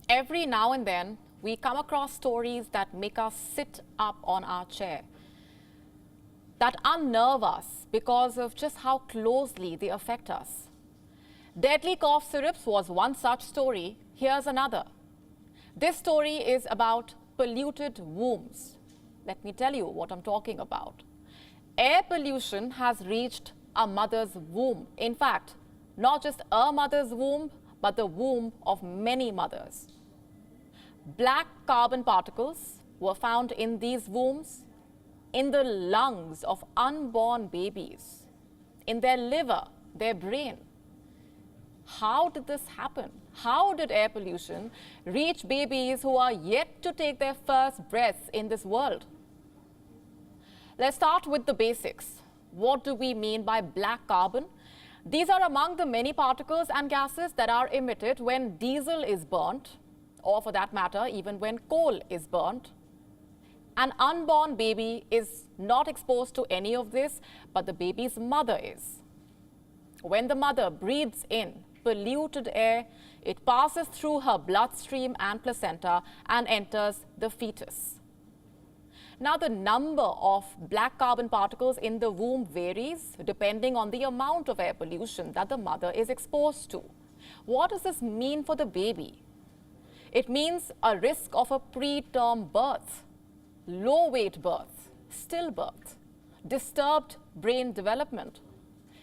Every now and then, we come across stories that make us sit up on our chair, that unnerve us because of just how closely they affect us. Deadly cough syrups was one such story. Here's another. This story is about polluted wombs. Let me tell you what I'm talking about. Air pollution has reached a mother's womb. In fact, not just a mother's womb, but the womb of many mothers. Black carbon particles were found in these wombs, in the lungs of unborn babies, in their liver, their brain. How did this happen? How did air pollution reach babies who are yet to take their first breaths in this world? Let's start with the basics. What do we mean by black carbon? These are among the many particles and gases that are emitted when diesel is burnt, or for that matter, even when coal is burnt. An unborn baby is not exposed to any of this, but the baby's mother is. When the mother breathes in polluted air, it passes through her bloodstream and placenta and enters the fetus. Now, the number of black carbon particles in the womb varies depending on the amount of air pollution that the mother is exposed to. What does this mean for the baby? It means a risk of a preterm birth, low-weight birth, stillbirth, disturbed brain development.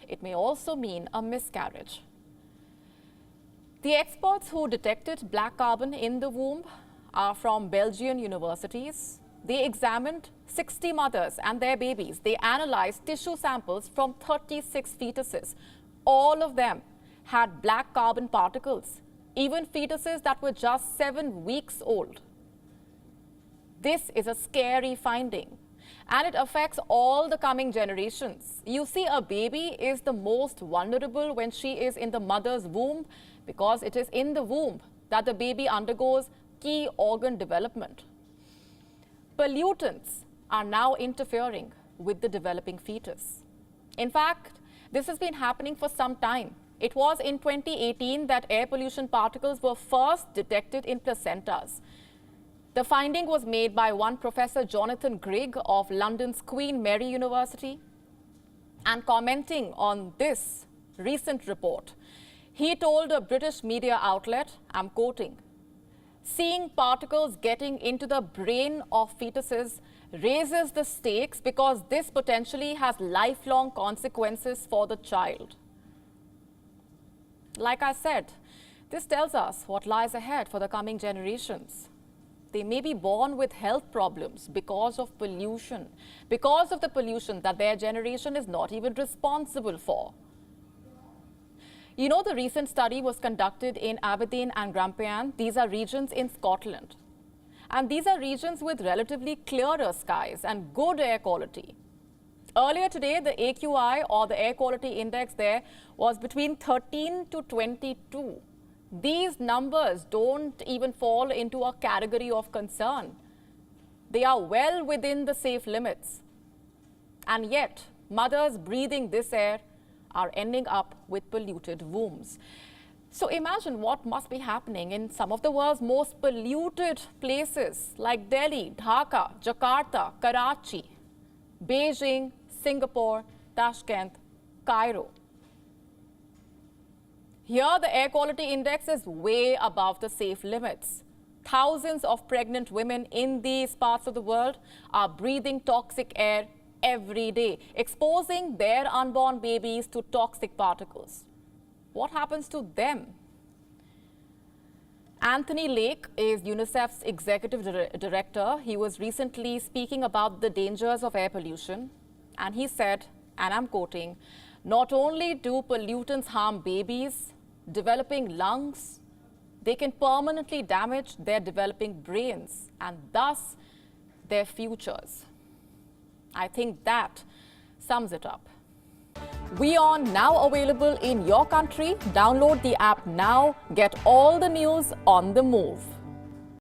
It may also mean a miscarriage. The experts who detected black carbon in the womb are from Belgian universities. They examined 60 mothers and their babies. They analyzed tissue samples from 36 fetuses. All of them had black carbon particles, even fetuses that were just 7 weeks old. This is a scary finding, and it affects all the coming generations. You see, a baby is the most vulnerable when she is in the mother's womb, because it is in the womb that the baby undergoes key organ development. Pollutants are now interfering with the developing fetus. In fact, this has been happening for some time. It was in 2018 that air pollution particles were first detected in placentas. The finding was made by one Professor Jonathan Grigg of London's Queen Mary University. And commenting on this recent report, he told a British media outlet, I'm quoting, "Seeing particles getting into the brain of fetuses raises the stakes because this potentially has lifelong consequences for the child." Like I said, this tells us what lies ahead for the coming generations. They may be born with health problems because of pollution, because of the pollution that their generation is not even responsible for. You know, the recent study was conducted in Aberdeen and Grampian. These are regions in Scotland. And these are regions with relatively clearer skies and good air quality. Earlier today, the AQI, or the air quality index there, was between 13 to 22. These numbers don't even fall into a category of concern. They are well within the safe limits. And yet, mothers breathing this air are ending up with polluted wombs. So imagine what must be happening in some of the world's most polluted places like Delhi, Dhaka, Jakarta, Karachi, Beijing, Singapore, Tashkent, Cairo. Here, the air quality index is way above the safe limits. Thousands of pregnant women in these parts of the world are breathing toxic air every day, exposing their unborn babies to toxic particles. What happens to them? Anthony Lake is UNICEF's executive director. He was recently speaking about the dangers of air pollution. And he said, and I'm quoting, "Not only do pollutants harm babies, developing lungs, they can permanently damage their developing brains and thus their futures." I think that sums it up. WION now available in your country. Download the app now. Get all the news on the move.